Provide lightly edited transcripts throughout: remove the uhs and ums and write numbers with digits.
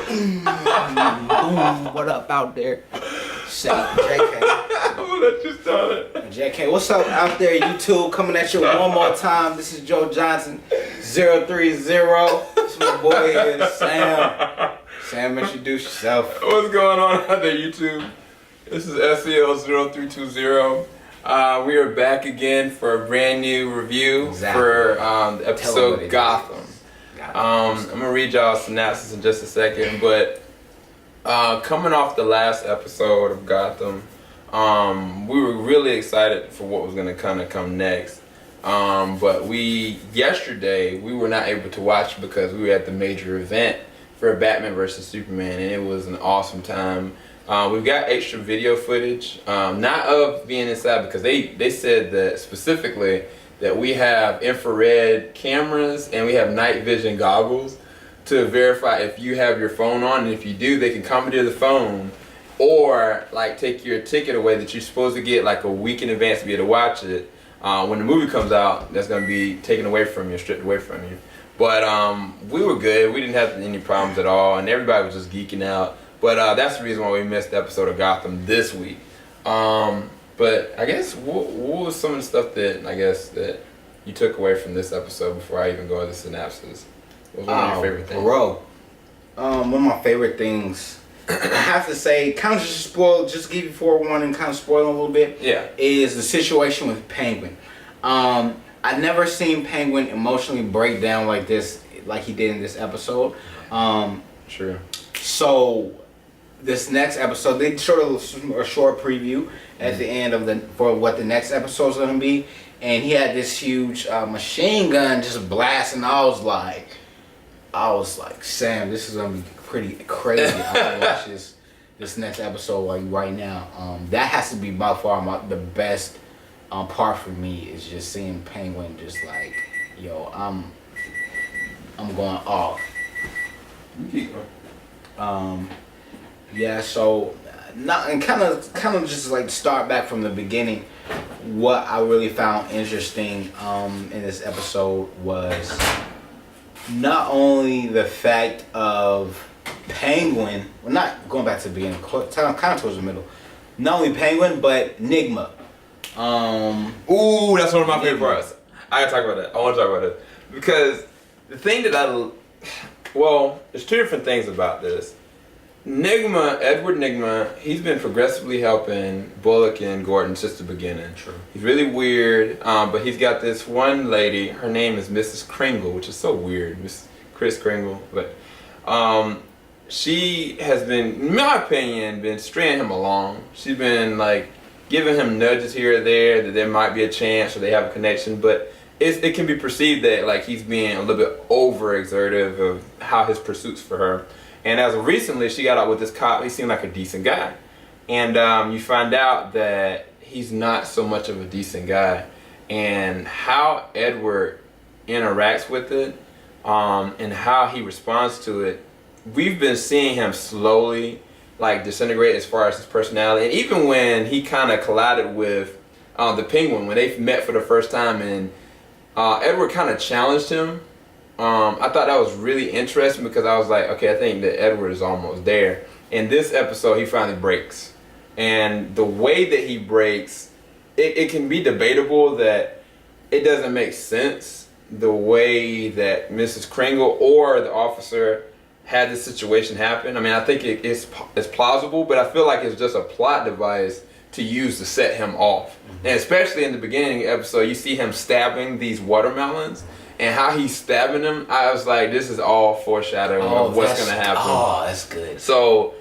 Boom, what up out there? Say, JK. I'm gonna let you start it. JK, what's up out there, YouTube? Coming at you one more time. This is Joe Johnson, 030. This is my boy here, Sam. Sam, introduce yourself. What's going on out there, YouTube? This is SEL0320. We are back again for a brand new review for the episode Gotham. I'm gonna read y'all a synopsis in just a second, but coming off the last episode of Gotham, we were really excited for what was gonna kind of come next. But yesterday we were not able to watch because we were at the major event for Batman vs Superman, and it was an awesome time. We've got extra video footage, not of being inside, because they said that specifically that we have infrared cameras and we have night vision goggles to verify if you have your phone on, and if you do, they can commandeer the phone or like take your ticket away that you're supposed to get like a week in advance to be able to watch it. When the movie comes out, that's going to be taken away from you, stripped away from you. But we were good. We didn't have any problems at all, and everybody was just geeking out. But that's the reason why we missed the episode of Gotham this week. But I guess what was some of the stuff that you took away from this episode before I even go into the synopsis? What was one of your favorite things? Bro, one of my favorite things, I have to say, kind of just give you forewarning, kind of spoil a little bit. Yeah. Is the situation with Penguin. I've never seen Penguin emotionally break down like this, like he did in this episode. True. So this next episode, they showed a short preview at the end of for what the next episode is going to be, and he had this huge machine gun just blasting. I was like, Sam, this is going to be pretty crazy. I'm going to watch this next episode like right now. That has to be by far the best part for me, is just seeing Penguin just like, yo, I'm going off. Yeah, so and kind of just like start back from the beginning. What I really found interesting in this episode was not only the fact of Penguin, well, not going back to the beginning, kind of towards the middle. Not only Penguin, but Nygma. Ooh, that's one of my favorite parts. I gotta talk about that. I want to talk about it because the thing that there's two different things about this. Edward Nygma, he's been progressively helping Bullock and Gordon since the beginning. True. He's really weird, but he's got this one lady, her name is Mrs. Kringle, which is so weird, Miss Kristin Kringle, but she has been, in my opinion, been stringing him along. She's been like giving him nudges here or there that there might be a chance or they have a connection, but it can be perceived that like he's being a little bit overexertive of how his pursuits for her. And as of recently, she got out with this cop. He seemed like a decent guy. And you find out that he's not so much of a decent guy. And how Edward interacts with it and how he responds to it, we've been seeing him slowly like disintegrate as far as his personality. And even when he kind of collided with the Penguin, when they met for the first time, and Edward kind of challenged him. I thought that was really interesting because I was like, okay, I think that Edward is almost there. In this episode, he finally breaks. And the way that he breaks, it can be debatable that it doesn't make sense the way that Mrs. Kringle or the officer had this situation happen. I mean, I think it's plausible, but I feel like it's just a plot device to use to set him off. And especially in the beginning of the episode, you see him stabbing these watermelons. And how he's stabbing them, I was like, this is all foreshadowing of what's going to happen. Oh, that's good. So,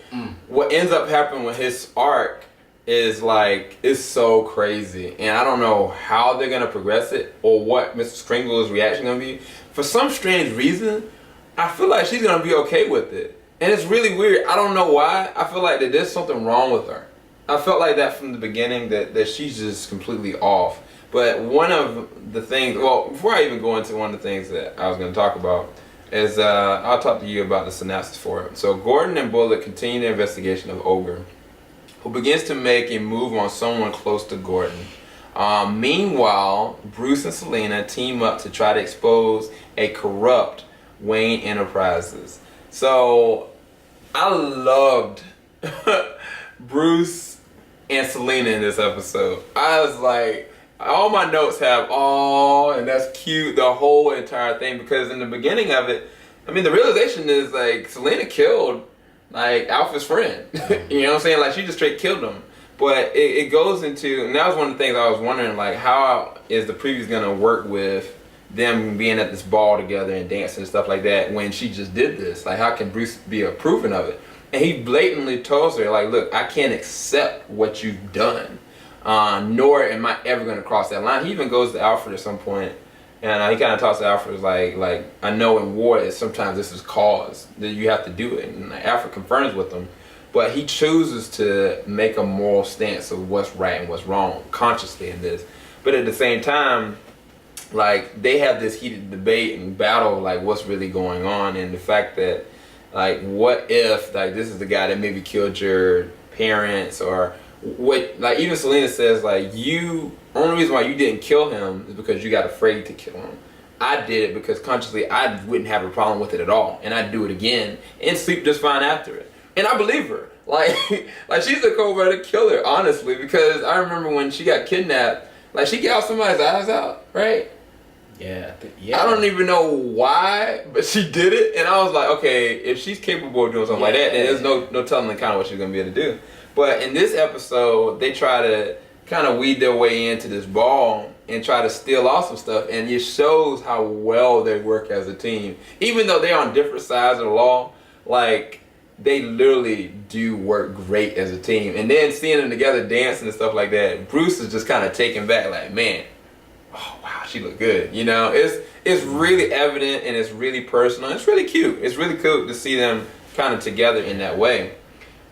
what ends up happening with his arc is like, it's so crazy. And I don't know how they're going to progress it or what Mrs. Kringle's reaction going to be. For some strange reason, I feel like she's going to be okay with it. And it's really weird. I don't know why. I feel like that there's something wrong with her. I felt like that from the beginning, that she's just completely off. But one of the things, well, before I even go into one of the things that I was going to talk about, is I'll talk to you about the synopsis for it. So Gordon and Bullock continue the investigation of Ogre, who begins to make a move on someone close to Gordon. Meanwhile, Bruce and Selena team up to try to expose a corrupt Wayne Enterprises. So I loved Bruce and Selena in this episode. I was like, all my notes have "oh," and that's cute, the whole entire thing, because in the beginning of it, I mean, the realization is like Selena killed like Alpha's friend. You know what I'm saying? Like she just straight killed him. But it goes into, and that was one of the things I was wondering, like how is the previews gonna work with them being at this ball together and dancing and stuff like that when she just did this? Like how can Bruce be approving of it? And he blatantly tells her, like, look, I can't accept what you've done, nor am I ever gonna cross that line. He even goes to Alfred at some point, and he kind of talks to Alfred like I know in war that sometimes this is cause that you have to do it, and Alfred confirms with him. But he chooses to make a moral stance of what's right and what's wrong consciously in this. But at the same time, like they have this heated debate and battle, like what's really going on, and the fact that, like, what if like this is the guy that maybe killed your parents, or what? Like even Selena says, like you only reason why you didn't kill him is because you got afraid to kill him. I did it because consciously I wouldn't have a problem with it at all, and I'd do it again and sleep just fine after it. And I believe her. Like she's a cold-blooded killer, honestly, because I remember when she got kidnapped, like she gouged somebody's eyes out, right? Yeah. I don't even know why, but she did it, and I was like, okay, if she's capable of doing something like that, then there's no telling the kind of what she's gonna be able to do. But in this episode, they try to kind of weed their way into this ball and try to steal off some stuff, and it shows how well they work as a team, even though they're on different sides of the law. Like they literally do work great as a team, and then seeing them together dancing and stuff like that, Bruce is just kind of taken back, like, man, oh wow, she looked good. You know, it's really evident and it's really personal. It's really cute. It's really cool to see them kind of together in that way.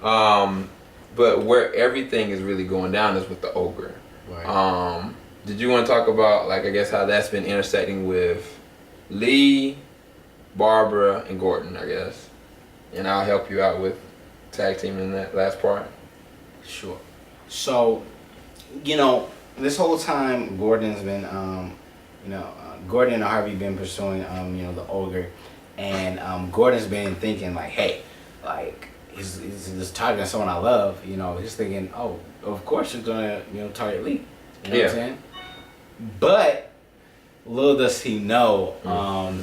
But where everything is really going down is with the ogre. Right. Did you want to talk about, like, I guess how that's been intersecting with Lee, Barbara, and Gordon, I guess? And I'll help you out with tag team in that last part. Sure. So, you know, this whole time Gordon's been, Gordon and Harvey been pursuing, the ogre, and Gordon's been thinking like, hey, like he's just targeting someone I love. You know, he's thinking, oh, of course you're gonna, target Lee. You know what I'm saying? But little does he know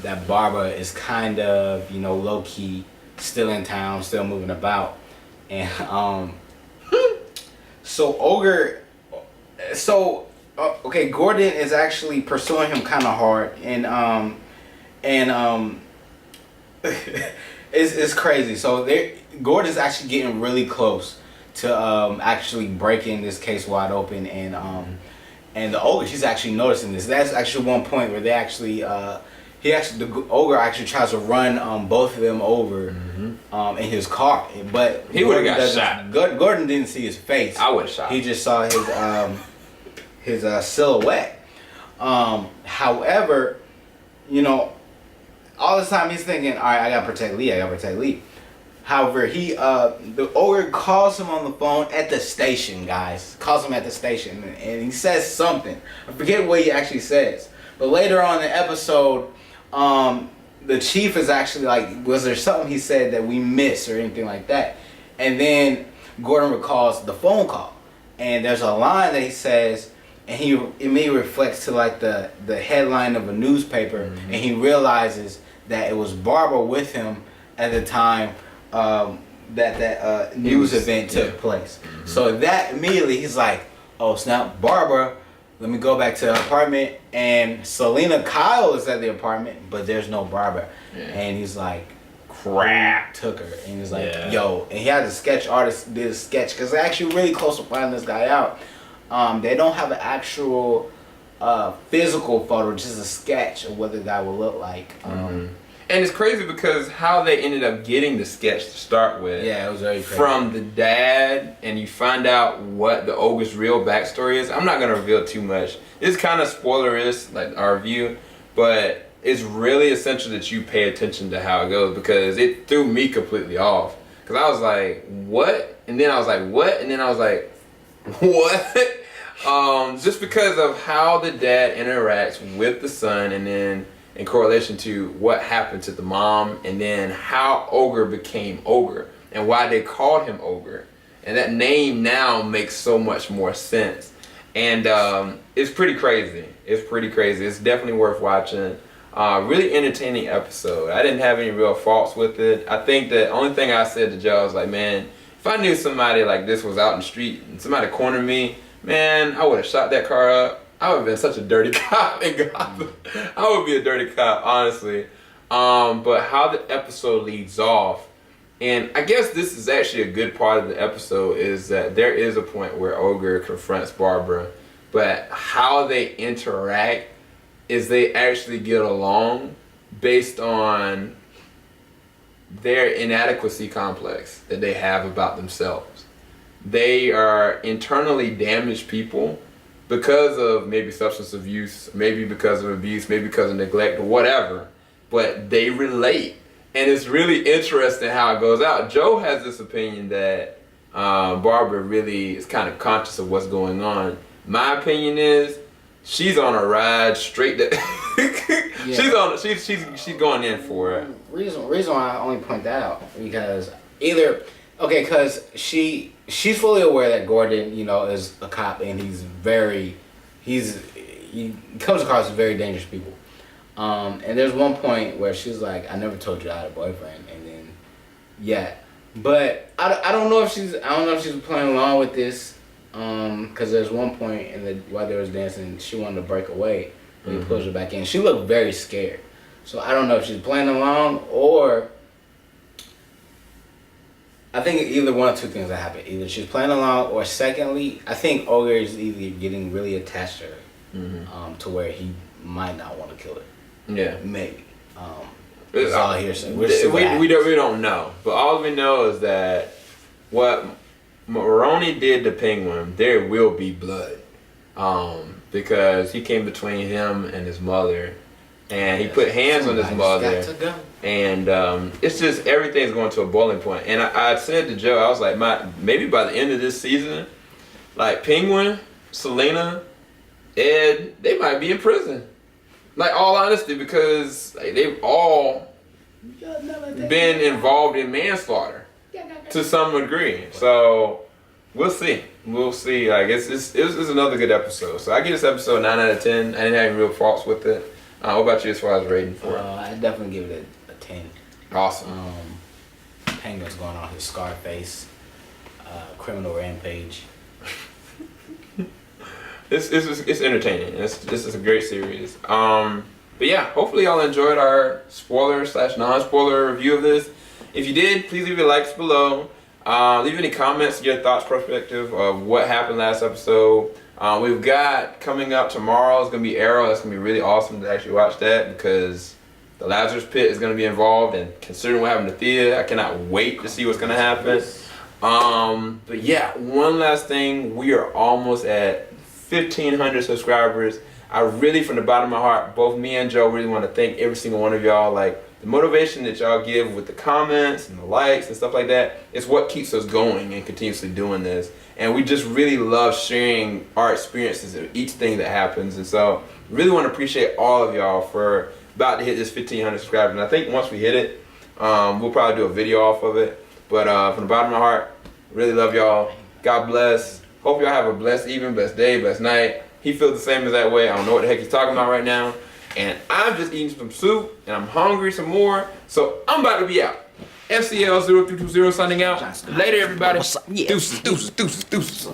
that Barbara is kind of, low key, still in town, still moving about, and so Ogre. So Gordon is actually pursuing him kind of hard, and it's crazy. So Gordon's actually getting really close to actually breaking this case wide open, and the ogre, she's actually noticing this. That's actually one point where they actually the ogre actually tries to run both of them over in his car, but he would have got shot. Gordon didn't see his face. I would have shot. He just saw his silhouette. However, all this time he's thinking, all right, I gotta protect Lee. However, the ogre calls him on the phone at the station, guys. Calls him at the station, and he says something. I forget what he actually says. But later on in the episode, the chief is actually like, was there something he said that we missed or anything like that? And then Gordon recalls the phone call, and there's a line that he says, and he immediately reflects to like the headline of a newspaper, and he realizes that it was Barbara with him at the time that news event took place. So that immediately he's like, oh snap, Barbara, let me go back to the apartment, and Selena Kyle is at the apartment, but there's no Barbara. And he's like, crap, took her. And he's like, yo, and he had the sketch artist did a sketch, because they're actually really close to finding this guy out. They don't have an actual physical photo, just a sketch of what the guy will look like. And it's crazy because how they ended up getting the sketch to start with. Yeah, it was very crazy. From the dad, and you find out what the ogre's real backstory is. I'm not going to reveal too much. It's kind of spoilerish, like our review, but it's really essential that you pay attention to how it goes, because it threw me completely off. Because I was like, what? And then I was like, what? And then I was like, what? Just because of how the dad interacts with the son, and then in correlation to what happened to the mom, and then how Ogre became Ogre. and why they called him Ogre. And that name now makes so much more sense. And it's pretty crazy. It's pretty crazy. It's definitely worth watching. Really entertaining episode. I didn't have any real faults with it. I think the only thing I said to Joe was like, man, if I knew somebody like this was out in the street and somebody cornered me, man, I would have shot that car up. I would have been such a dirty cop in Gotham. I would be a dirty cop, honestly. But how the episode leads off, and I guess this is actually a good part of the episode, is that there is a point where Ogre confronts Barbara, but how they interact is they actually get along based on their inadequacy complex that they have about themselves. They are internally damaged people because of maybe substance abuse, maybe because of abuse, maybe because of neglect, or whatever, but they relate. And it's really interesting how it goes out. Joe has this opinion that Barbara really is kind of conscious of what's going on. My opinion is she's on a ride straight to yeah. she's going in for it. Reason why I only point that out because because she's fully aware that Gordon, is a cop and he comes across as very dangerous people. And there's one point where she's like, "I never told you I had a boyfriend," and then but I don't know if she's playing along with this. Because there's one point while they was dancing, she wanted to break away, but he pushed her back in. She looked very scared. So I don't know if she's playing along or I think either one or two things that happen. Either she's playing along or secondly, I think Ogre is either getting really attached to her to where he might not want to kill her. Yeah. Maybe. It's all hearsay. We don't know. But all we know is that what Maroni did to Penguin, there will be blood. Because he came between him and his mother. And he put hands on his mother. Got to go. And it's just everything's going to a boiling point. And I said to Joe, I was like, maybe by the end of this season, like Penguin, Selena, Ed, they might be in prison. Like, all honesty, because they've all been involved in manslaughter to some degree. So we'll see. We'll see. Like it's another good episode. So I give this episode 9 out of 10. I didn't have any real faults with it. What about you as far as rating for it? I definitely give it a 10. Awesome. Penguin's going on his Scarface criminal rampage. It's entertaining. This is a great series. But yeah, hopefully y'all enjoyed our spoiler/non-spoiler review of this. If you did, please leave your likes below. Leave any comments, your thoughts, perspective of what happened last episode. We've got coming up tomorrow is gonna be Arrow. That's gonna be really awesome to actually watch that because the Lazarus Pit is gonna be involved, and considering what happened to Thea, I cannot wait to see what's gonna happen. But yeah, one last thing, we are almost at 1,500 subscribers. I really, from the bottom of my heart, both me and Joe really want to thank every single one of y'all. Like, the motivation that y'all give with the comments and the likes and stuff like that is what keeps us going and continuously doing this. And we just really love sharing our experiences of each thing that happens. And so, really want to appreciate all of y'all for about to hit this 1,500 subscribers. And I think once we hit it, we'll probably do a video off of it. But from the bottom of my heart, really love y'all. God bless. Hope y'all have a blessed evening, blessed day, blessed night. He feels the same as that way. I don't know what the heck he's talking about right now. And I'm just eating some soup, and I'm hungry some more. So I'm about to be out. FCL 0320 signing out. Later, everybody. Yeah. Deuces.